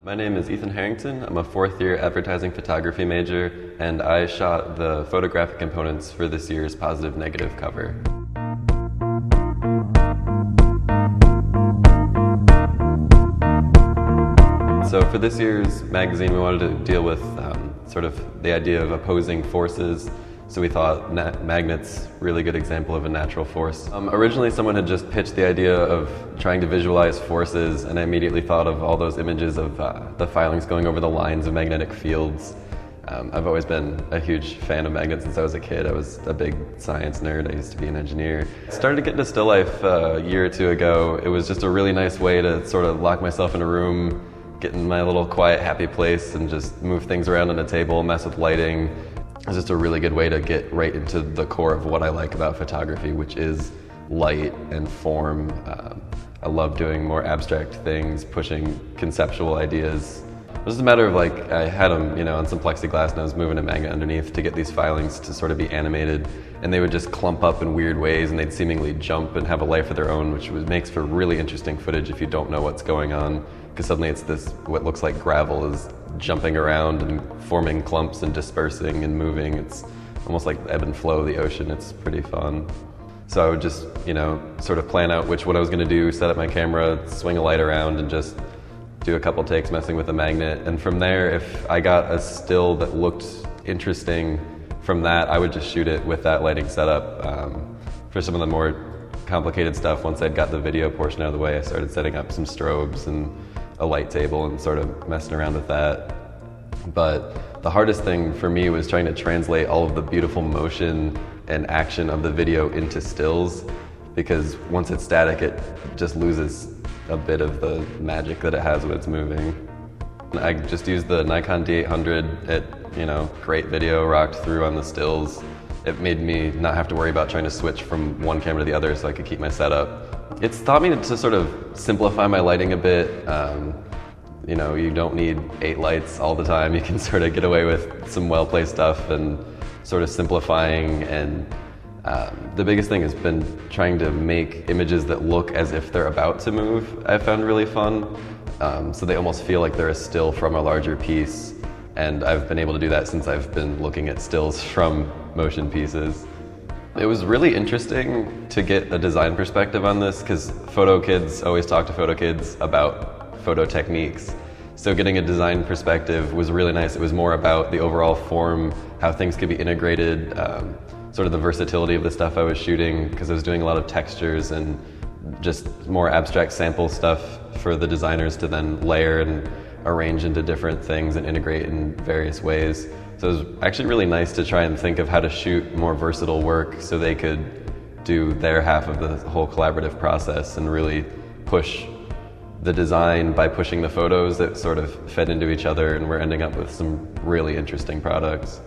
My name is Ethan Herrington. I'm a fourth-year advertising photography major, and I shot the photographic components for this year's positive-negative cover. So for this year's magazine, we wanted to deal with sort of the idea of opposing forces. So we thought magnets, really good example of a natural force. Originally someone had just pitched the idea of trying to visualize forces, and I immediately thought of all those images of the filings going over the lines of magnetic fields. I've always been a huge fan of magnets since I was a kid. I was a big science nerd. I used to be an engineer. I started to get into still life a year or two ago. It was just a really nice way to sort of lock myself in a room, get in my little quiet, happy place, and just move things around on a table, mess with lighting. It's just a really good way to get right into the core of what I like about photography, which is light and form. I love doing more abstract things, pushing conceptual ideas. It was just a matter of I had them, on some plexiglass, and I was moving a magnet underneath to get these filings to sort of be animated, and they would just clump up in weird ways, and they'd seemingly jump and have a life of their own, which makes for really interesting footage if you don't know what's going on, because suddenly it's what looks like gravel is jumping around and forming clumps and dispersing and moving. It's almost like the ebb and flow of the ocean. It's pretty fun. So I would just, sort of plan out which one I was going to do, set up my camera, swing a light around, and just do a couple takes messing with the magnet. And from there, if I got a still that looked interesting from that, I would just shoot it with that lighting setup. For some of the more complicated stuff, once I'd got the video portion out of the way, I started setting up some strobes and a light table and sort of messing around with that. But the hardest thing for me was trying to translate all of the beautiful motion and action of the video into stills, because once it's static, it just loses a bit of the magic that it has when it's moving. I just used the Nikon D800. It, great video, rocked through on the stills. It made me not have to worry about trying to switch from one camera to the other so I could keep my setup. It's taught me to sort of simplify my lighting a bit. You don't need 8 lights all the time. You can sort of get away with some well-placed stuff and sort of simplifying. And the biggest thing has been trying to make images that look as if they're about to move. I found really fun. So they almost feel like they're a still from a larger piece. And I've been able to do that since I've been looking at stills from motion pieces. It was really interesting to get a design perspective on this, because photo kids always talk to photo kids about photo techniques. So getting a design perspective was really nice. It was more about the overall form, how things could be integrated, sort of the versatility of the stuff I was shooting, because I was doing a lot of textures and just more abstract sample stuff for the designers to then layer and arrange into different things and integrate in various ways. So it was actually really nice to try and think of how to shoot more versatile work so they could do their half of the whole collaborative process and really push the design by pushing the photos that sort of fed into each other, and we're ending up with some really interesting products.